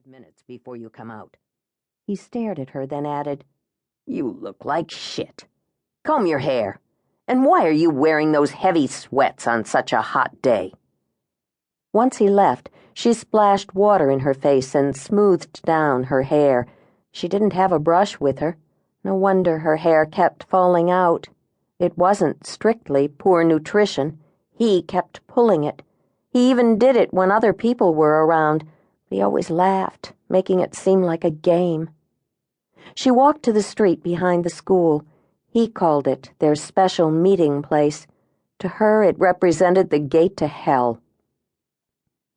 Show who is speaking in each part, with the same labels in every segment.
Speaker 1: minutes before you come out." He stared at her, then added, "You look like shit. Comb your hair. And why are you wearing those heavy sweats on such a hot day?" Once he left, she splashed water in her face and smoothed down her hair. She didn't have a brush with her. No wonder her hair kept falling out. It wasn't strictly poor nutrition. He kept pulling it. He even did it when other people were around. He always laughed, making it seem like a game. She walked to the street behind the school. He called it their special meeting place. To her, it represented the gate to hell.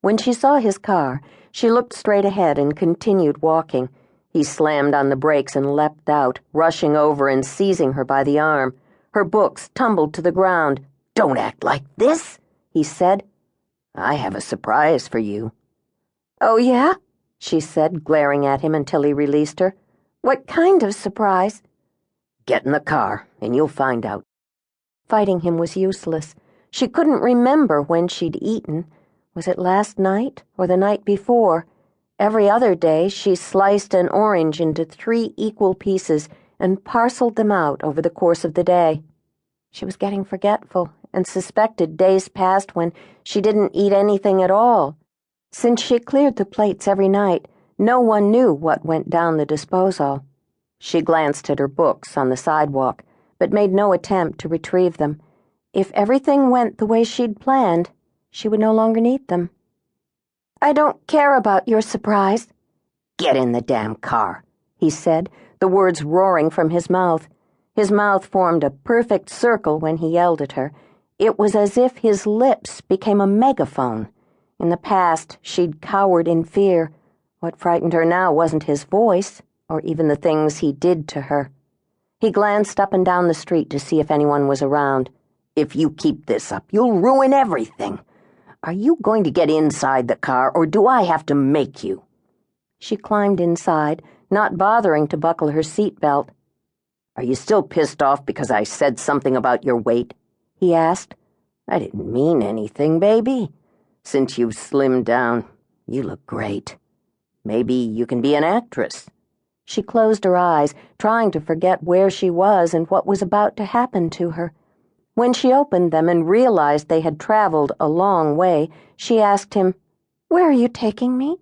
Speaker 1: When she saw his car, she looked straight ahead and continued walking. He slammed on the brakes and leapt out, rushing over and seizing her by the arm. Her books tumbled to the ground. "Don't act like this," he said. "I have a surprise for you." "Oh, yeah?" she said, glaring at him until he released her. "What kind of surprise?" "Get in the car, and you'll find out." Fighting him was useless. She couldn't remember when she'd eaten. Was it last night or the night before? Every other day she sliced an orange into 3 equal pieces and parceled them out over the course of the day. She was getting forgetful and suspected days past when she didn't eat anything at all. Since she cleared the plates every night, no one knew what went down the disposal. She glanced at her books on the sidewalk, but made no attempt to retrieve them. If everything went the way she'd planned, she would no longer need them. "I don't care about your surprise." "Get in the damn car," he said, the words roaring from his mouth. His mouth formed a perfect circle when he yelled at her. It was as if his lips became a megaphone. In the past, she'd cowered in fear. What frightened her now wasn't his voice, or even the things he did to her. He glanced up and down the street to see if anyone was around. "If you keep this up, you'll ruin everything. Are you going to get inside the car, or do I have to make you?" She climbed inside, not bothering to buckle her seatbelt. "Are you still pissed off because I said something about your weight?" he asked. "I didn't mean anything, baby. Since you've slimmed down, you look great. Maybe you can be an actress." She closed her eyes, trying to forget where she was and what was about to happen to her. When she opened them and realized they had traveled a long way, she asked him, "Where are you taking me?"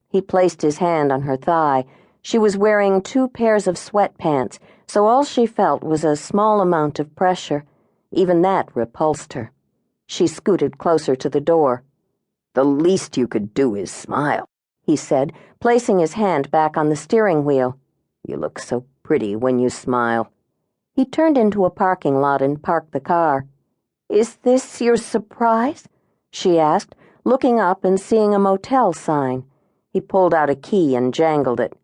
Speaker 1: He placed his hand on her thigh. She was wearing 2 pairs of sweatpants, so all she felt was a small amount of pressure. Even that repulsed her. She scooted closer to the door. "The least you could do is smile," he said, placing his hand back on the steering wheel. "You look so pretty when you smile." He turned into a parking lot and parked the car. "Is this your surprise?" she asked, looking up and seeing a motel sign. He pulled out a key and jangled it.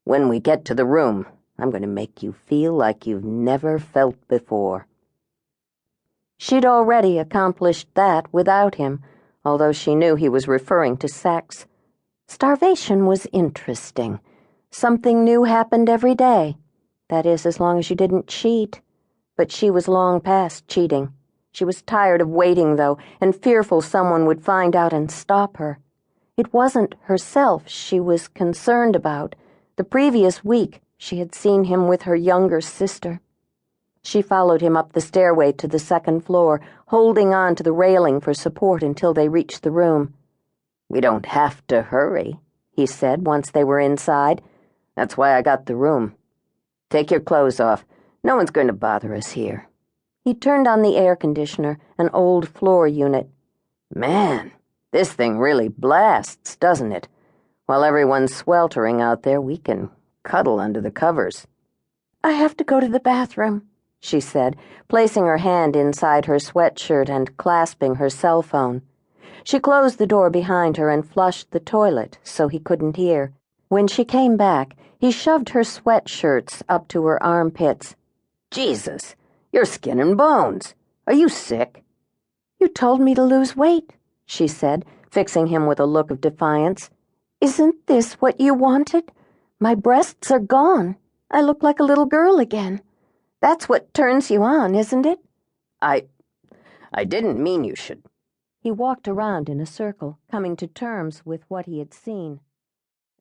Speaker 1: "When we get to the room, I'm going to make you feel like you've never felt before." She'd already accomplished that without him, although she knew he was referring to sex. Starvation was interesting. Something new happened every day. That is, as long as you didn't cheat. But she was long past cheating. She was tired of waiting, though, and fearful someone would find out and stop her. It wasn't herself she was concerned about. The previous week, she had seen him with her younger sister. She followed him up the stairway to the 2nd floor, holding on to the railing for support until they reached the room. "We don't have to hurry," he said once they were inside. "That's why I got the room. Take your clothes off. No one's going to bother us here." He turned on the air conditioner, an old floor unit. "Man, this thing really blasts, doesn't it? While everyone's sweltering out there, we can cuddle under the covers." "I have to go to the bathroom," she said, placing her hand inside her sweatshirt and clasping her cell phone. She closed the door behind her and flushed the toilet so he couldn't hear. When she came back, he shoved her sweatshirts up to her armpits. "Jesus, you're skin and bones. Are you sick?" "You told me to lose weight," she said, fixing him with a look of defiance. "Isn't this what you wanted? My breasts are gone. I look like a little girl again. That's what turns you on, isn't it?" I didn't mean you should." He walked around in a circle, coming to terms with what he had seen.